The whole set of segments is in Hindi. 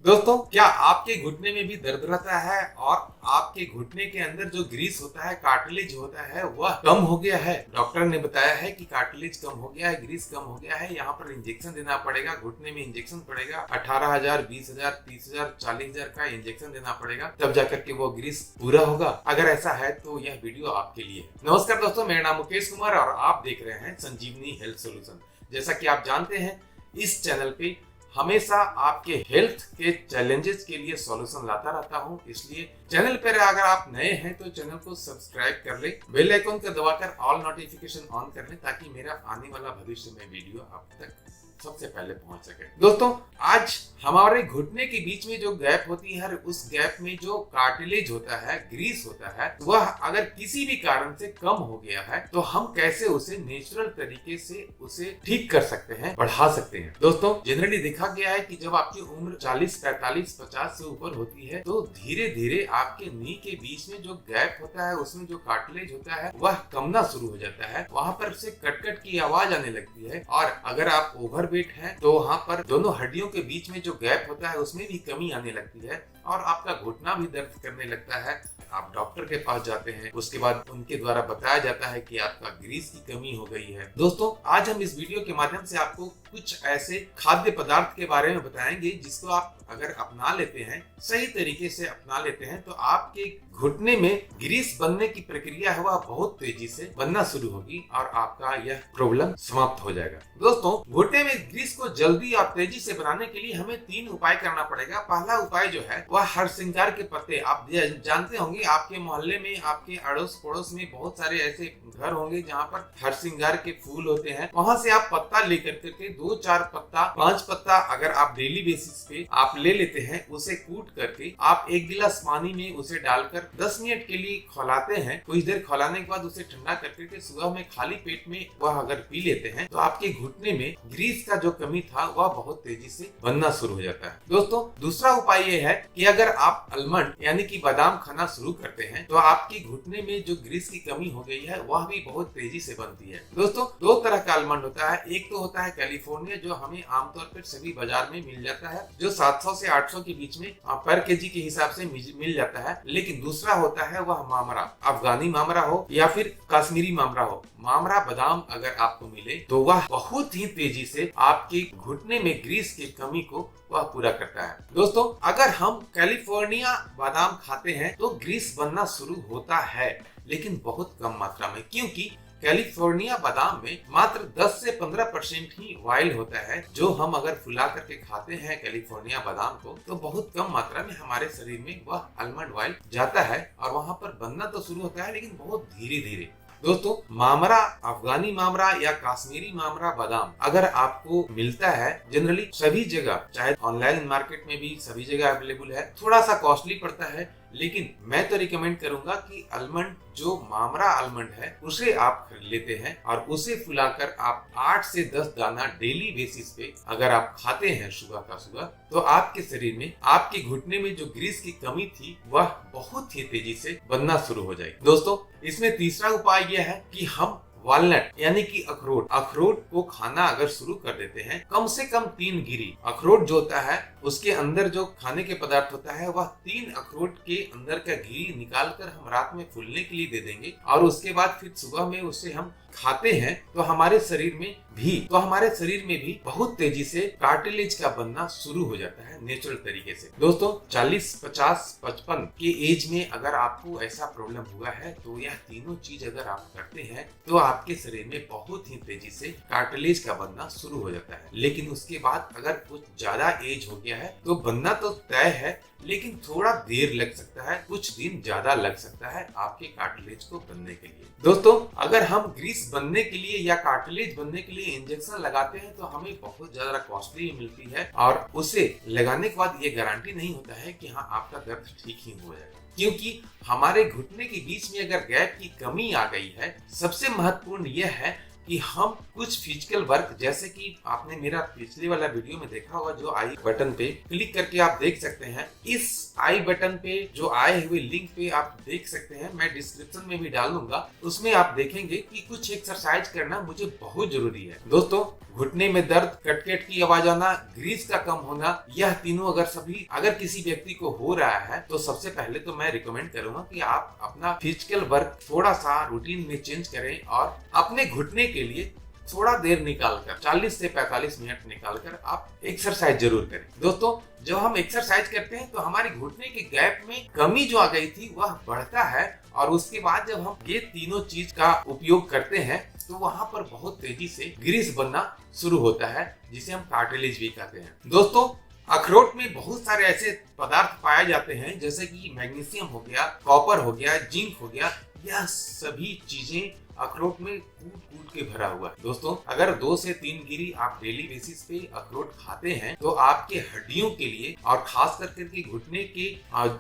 दोस्तों, क्या आपके घुटने में भी दर्द रहता है और आपके घुटने के अंदर जो ग्रीस होता है, कार्टिलेज होता है, वह कम हो गया है? डॉक्टर ने बताया है कि कार्टिलेज कम हो गया है, ग्रीस कम हो गया है, यहाँ पर इंजेक्शन देना पड़ेगा, घुटने में इंजेक्शन पड़ेगा, 18,000, 20,000, 30,000, 40,000 का इंजेक्शन देना पड़ेगा, तब जाकर के वो ग्रीस पूरा होगा। अगर ऐसा है तो यह वीडियो आपके लिए है। नमस्कार दोस्तों, मेरा नाम मुकेश कुमार और आप देख रहे हैं संजीवनी हेल्थ सॉल्यूशन। जैसा कि आप जानते हैं, इस चैनल पे हमेशा आपके हेल्थ के चैलेंजेस के लिए सॉल्यूशन लाता रहता हूं। इसलिए चैनल पर अगर आप नए हैं तो चैनल को सब्सक्राइब कर ले, बेल आइकन को दबाकर ऑल नोटिफिकेशन ऑन कर ले, ताकि मेरा आने वाला भविष्य में वीडियो आप तक सबसे पहले पहुंच सके। दोस्तों, आज हमारे घुटने के बीच में जो गैप होती है, उस गैप में जो कार्टिलेज होता है, ग्रीस होता है, वह अगर किसी भी कारण से कम हो गया है तो हम कैसे उसे नेचुरल तरीके से उसे ठीक कर सकते हैं, बढ़ा सकते हैं। दोस्तों, जनरली देखा गया है कि जब आपकी उम्र 40, 45, 50 से ऊपर होती है तो धीरे धीरे आपके नी के बीच में जो गैप होता है, उसमें जो कार्टिलेज होता है, वह कमना शुरू हो जाता है। वहां पर से कट की आवाज आने लगती है और अगर आप ओवर वेट है तो वहां पर दोनों हड्डियों के बीच में जो गैप होता है उसमें भी कमी आने लगती है और आपका घुटना भी दर्द करने लगता है। आप डॉक्टर के पास जाते हैं, उसके बाद उनके द्वारा बताया जाता है कि आपका ग्रीस की कमी हो गई है। दोस्तों, आज हम इस वीडियो के माध्यम से आपको कुछ ऐसे खाद्य पदार्थ के बारे में बताएंगे जिसको आप अगर अपना लेते हैं, सही तरीके से अपना लेते हैं, तो आपके घुटने में ग्रीस बनने की प्रक्रिया है वह बहुत तेजी से बनना शुरू होगी और आपका यह प्रॉब्लम समाप्त हो जाएगा। दोस्तों, घुटने में ग्रीस को जल्दी और तेजी से बनाने के लिए हमें 3 उपाय करना पड़ेगा। पहला उपाय जो है वह हरसिंगार के पत्ते। आप जानते होंगे, आपके मोहल्ले में, आपके अड़ोस पड़ोस में बहुत सारे ऐसे घर होंगे जहाँ पर हरसिंगार के फूल होते हैं। वहां से आप पत्ता लेकर के 2-4 पत्ता, 5 पत्ता अगर आप डेली बेसिस पे आप ले लेते हैं, उसे कूट करके आप 1 गिलास पानी में उसे डालकर 10 मिनट के लिए खौलाते हैं। कुछ देर खौलाने के बाद उसे ठंडा करके सुबह में खाली पेट में वह अगर पी लेते हैं तो आपके घुटने में ग्रीस का जो कमी था वह बहुत तेजी से बनना शुरू हो जाता है। दोस्तों, दूसरा उपाय ये है कि अगर आप आलमंड यानी कि बादाम खाना शुरू करते हैं तो आपके घुटने में जो ग्रीस की कमी हो गई है वह भी बहुत तेजी से बनती है। दोस्तों, 2 तरह का आलमंड होता है। एक तो होता है कैलिफोर्निया, जो हमें आमतौर पर सभी बाजार में मिल जाता है, जो 700 से 800 के बीच में पर केजी के हिसाब से मिल जाता है। लेकिन दूसरा होता है वह मामरा, अफगानी मामरा हो या फिर कश्मीरी मामरा हो। मामरा बादाम अगर आपको मिले तो वह बहुत ही तेजी से आपके घुटने में ग्रीस की कमी को वह पूरा करता है। दोस्तों, अगर हम कैलिफोर्निया बादाम खाते हैं तो ग्रीस बनना शुरू होता है, लेकिन बहुत कम मात्रा में, क्योंकि कैलिफोर्निया बादाम में मात्र 10 से 15% ही ऑयल होता है। जो हम अगर फुला करके खाते हैं कैलिफोर्निया बादाम को, तो बहुत कम मात्रा में हमारे शरीर में वह आलमंड ऑयल जाता है और वहां पर बनना तो शुरू होता है, लेकिन बहुत धीरे धीरे। दोस्तों, मामरा, अफगानी मामरा या कश्मीरी मामरा बादाम अगर आपको मिलता है, जनरली सभी जगह, चाहे ऑनलाइन मार्केट में भी सभी जगह अवेलेबल है, थोड़ा सा कॉस्टली पड़ता है, लेकिन मैं तो रिकमेंड करूंगा कि आलमंड, जो मामरा आलमंड है, उसे आप खरीद लेते हैं और उसे फुलाकर आप 8 से 10 दाना डेली बेसिस पे अगर आप खाते हैं सुबह का सुबह, तो आपके शरीर में, आपके घुटने में जो ग्रीस की कमी थी वह बहुत ही तेजी से बनना शुरू हो जाएगी। दोस्तों, इसमें तीसरा उपाय यह है कि हम वालनट यानी कि अखरोट को खाना अगर शुरू कर देते हैं, कम से कम 3 गिरी अखरोट जो होता है, उसके अंदर जो खाने के पदार्थ होता है, वह 3 अखरोट के अंदर का गिरी निकालकर हम रात में फूलने के लिए दे देंगे और उसके बाद फिर सुबह में उसे हम खाते हैं तो हमारे शरीर में भी बहुत तेजी से कार्टिलेज का बनना शुरू हो जाता है नेचुरल तरीके से। दोस्तों, 40, 50, 55 के एज में अगर आपको ऐसा प्रॉब्लम हुआ है तो यह तीनों चीज अगर आप करते हैं तो आपके शरीर में बहुत ही तेजी से कार्टिलेज का बनना शुरू हो जाता है। लेकिन उसके बाद अगर कुछ ज्यादा एज हो गया है तो बनना तो तय है, लेकिन थोड़ा देर लग सकता है, कुछ दिन ज्यादा लग सकता है आपके कार्टिलेज को बनने के लिए। दोस्तों, अगर हम ग्रीस बनने के लिए या कार्टिलेज बनने के लिए इंजेक्शन लगाते हैं तो हमें बहुत ज्यादा कॉस्टली मिलती है और उसे लगाने के बाद ये गारंटी नहीं होता है कि हाँ, आपका दर्द ठीक ही हो जाएगा, क्योंकि हमारे घुटने के बीच में अगर गैप की कमी आ गई है, सबसे महत्वपूर्ण यह है कि हम कुछ फिजिकल वर्क, जैसे कि आपने मेरा पिछले वाला वीडियो में देखा होगा, जो आई बटन पे क्लिक करके आप देख सकते हैं। इस आई बटन पे जो आए हुए लिंक पे आप देख सकते हैं, मैं डिस्क्रिप्शन में भी डाल दूंगा। उसमें आप देखेंगे कि कुछ एक्सरसाइज करना मुझे बहुत जरूरी है। दोस्तों, घुटने में दर्द, कटकट की आवाज आना, ग्रीस का कम होना, यह तीनों अगर किसी व्यक्ति को हो रहा है तो सबसे पहले तो मैं रिकमेंड करूंगा कि आप अपना फिजिकल वर्क थोड़ा सा रूटीन में चेंज करें और अपने घुटने के लिए थोड़ा देर निकालकर 40 से 45 मिनट निकालकर आप एक्सरसाइज जरूर करें। दोस्तों, जब हम एक्सरसाइज करते हैं तो हमारे घुटने के गैप में कमी जो आ गई थी वह बढ़ता है, और उसके बाद जब हम ये तीनों चीज का उपयोग करते हैं तो वहां पर बहुत तेजी से ग्रीस बनना शुरू होता है, जिसे हम कार्टिलेज भी कहते हैं। दोस्तों, अखरोट में बहुत सारे ऐसे पदार्थ पाए जाते हैं, जैसे कि मैग्नीशियम हो गया, कॉपर हो गया, जिंक हो गया। यह सभी चीजें अखरोट में कूट कूट के भरा हुआ है। दोस्तों, अगर 2 से 3 गिरी आप डेली बेसिस पे अखरोट खाते हैं तो आपके हड्डियों के लिए, और खास करके घुटने के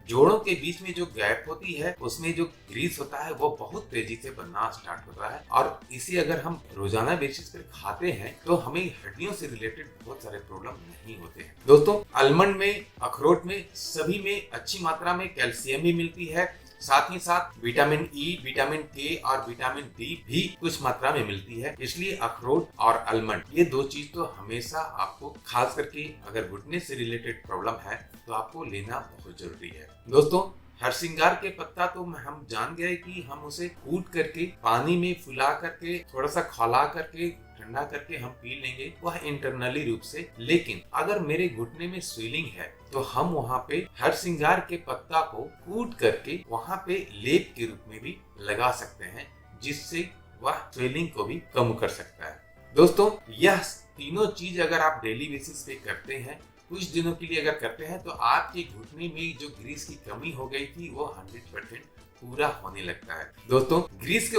जोड़ों के बीच में जो गैप होती है उसमें जो ग्रीस होता है वो बहुत तेजी से बनना स्टार्ट होता है। और इसे अगर हम रोजाना बेसिस पे खाते हैं तो हमें हड्डियों से रिलेटेड बहुत सारे प्रॉब्लम नहीं होते हैं। दोस्तों, आलमंड में, अखरोट में, सभी में अच्छी मात्रा में कैल्शियम भी मिलती है। साथ ही साथ विटामिन ई, विटामिन के और विटामिन डी भी कुछ मात्रा में मिलती है। इसलिए अखरोट और आलमंड, ये 2 चीज तो हमेशा आपको, खास करके अगर घुटने से रिलेटेड प्रॉब्लम है तो आपको लेना बहुत जरूरी है। दोस्तों, हरसिंगार के पत्ता तो हम जान गए कि हम उसे कूट करके पानी में फुला करके थोड़ा सा खौला करके ठंडा करके हम पी लेंगे, वह इंटरनली रूप से। लेकिन अगर मेरे घुटने में स्वेलिंग है तो हम वहाँ पे हरसिंगार के पत्ता को कूट करके वहाँ पे लेप के रूप में भी लगा सकते हैं, जिससे वह स्वेलिंग को भी कम कर सकता है। दोस्तों, यह तीनों चीज अगर आप डेली बेसिस पे करते हैं, कुछ दिनों के लिए अगर करते हैं, तो आपके घुटने में जो ग्रीस की कमी हो गई थी वो 100% पूरा होने लगता है। दोस्तों, ग्रीस की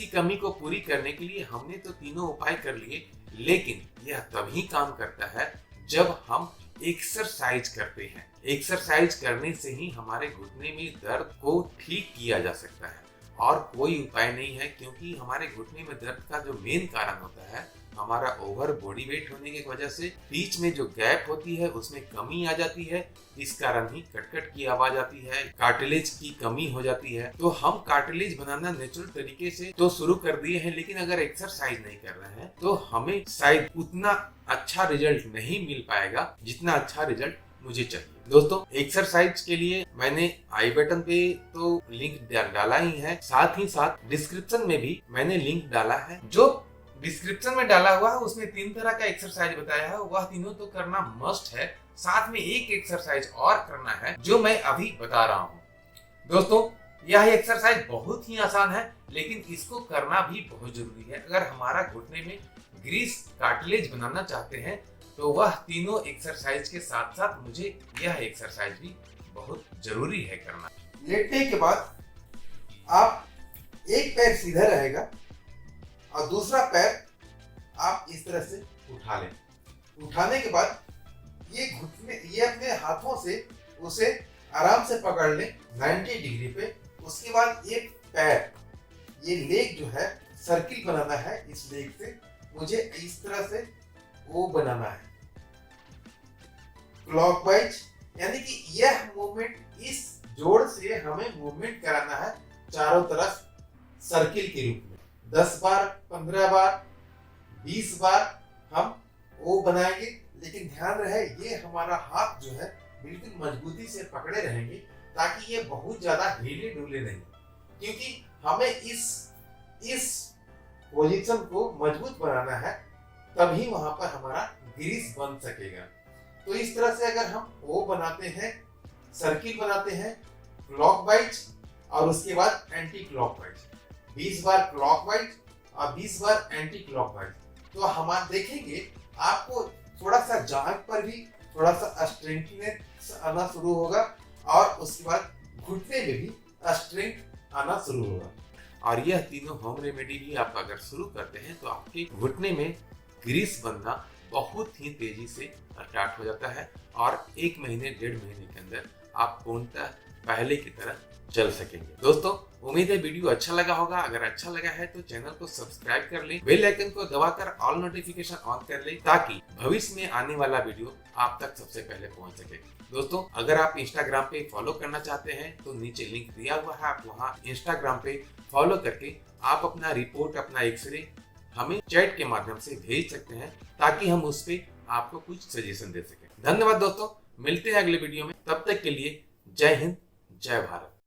कमी को पूरी करने के लिए हमने तो तीनों उपाय कर लिए, लेकिन यह तभी काम करता है जब हम एक्सरसाइज करते हैं। एक्सरसाइज करने से ही हमारे घुटने में दर्द को ठीक किया जा सकता है, और कोई उपाय नहीं है, क्योंकि हमारे घुटने में दर्द का जो मेन कारण होता है, हमारा ओवर बॉडी वेट होने की वजह से बीच में जो गैप होती है उसमें कमी आ जाती है। इस कारण ही कटकट की आवाज आती है, कार्टिलेज की कमी हो जाती है। तो हम कार्टिलेज बनाना नेचुरल तरीके से तो शुरू कर दिए हैं, लेकिन अगर एक्सरसाइज नहीं कर रहे हैं तो हमें शायद उतना अच्छा रिजल्ट नहीं मिल पाएगा जितना अच्छा रिजल्ट मुझे चाहिए। दोस्तों, एक्सरसाइज के लिए मैंने आई बटन पे तो लिंक डाला ही है, साथ ही साथ डिस्क्रिप्शन में भी मैंने लिंक डाला है। जो डिस्क्रिप्शन में डाला हुआ है उसमें 3 तरह का एक्सरसाइज बताया है, वह तीनों तो करना मस्ट है। साथ में एक एक्सरसाइज और करना है जो मैं अभी बता रहा हूँ। दोस्तों, यह एक्सरसाइज बहुत ही आसान है, लेकिन इसको करना भी बहुत जरूरी है। अगर हमारा घुटने में ग्रीस, कार्टिलेज बनाना चाहते हैं तो वह तीनों एक्सरसाइज के साथ साथ मुझे यह एक्सरसाइज भी बहुत जरूरी है करना। लेटने के बाद आप एक पैर सीधा रहेगा और दूसरा पैर आप इस तरह से उठा लें। उठाने के बाद ये अपने हाथों से उसे आराम से पकड़ लें 90 डिग्री पे। उसके बाद एक पैर, ये लेग जो है सर्किल बनाना है। इस लेग से मुझे इस तरह से वो बनाना है क्लॉकवाइज, यानी कि यह मूवमेंट, इस जोड़ से हमें मूवमेंट कराना है चारों तरफ सर्किल के रूप में। 10 बार, 15 बार, 20 बार हम वो बनाएंगे, लेकिन ध्यान रहे ये हमारा हाथ जो है बिल्कुल मजबूती से पकड़े रहेंगे, ताकि ये बहुत ज्यादा हिले डुले नहीं, क्योंकि हमें इस पोजीशन को मजबूत बनाना है, तभी वहां पर हमारा ग्रीस बन सकेगा। तो इस तरह से अगर हम वो बनाते हैं, सर्किल बनाते हैं क्लॉकवाइज और उसके बाद एंटी क्लॉकवाइज, 20 बार क्लॉकवाइज और 20 बार एंटी क्लॉकवाइज, तो हम देखेंगे आपको थोड़ा सा जांघ पर भी थोड़ा सा स्ट्रेंथनेस आना शुरू होगा, और उसके बाद घुटने में भी स्ट्रेंथ आना शुरू होगा। और यह तीनों होम रेमेडी भी आप अगर शुरू करते हैं तो आपके घुटने में ग्रीस बनना बहुत ही तेजी से स्टार्ट हो जाता है, और 1 महीने 1.5 महीने के अंदर आप पूर्णतः पहले की तरह चल सकेंगे। दोस्तों, उम्मीद है वीडियो अच्छा लगा होगा। अगर अच्छा लगा है तो चैनल को सब्सक्राइब कर लें, बेल आइकन को दबाकर ऑल नोटिफिकेशन ऑन कर लें, ताकि भविष्य में आने वाला वीडियो आप तक सबसे पहले पहुंच सके। दोस्तों, अगर आप इंस्टाग्राम पे फॉलो करना चाहते हैं तो नीचे लिंक दिया हुआ है, आप वहां इंस्टाग्राम पे फॉलो करके आप अपना रिपोर्ट, अपना एक्सरे हमें चैट के माध्यम से भेज सकते हैं, ताकि हम उस पे आपको कुछ सजेशन दे सकें। धन्यवाद दोस्तों, मिलते हैं अगले वीडियो में। तब तक के लिए जय हिंद, जय भारत।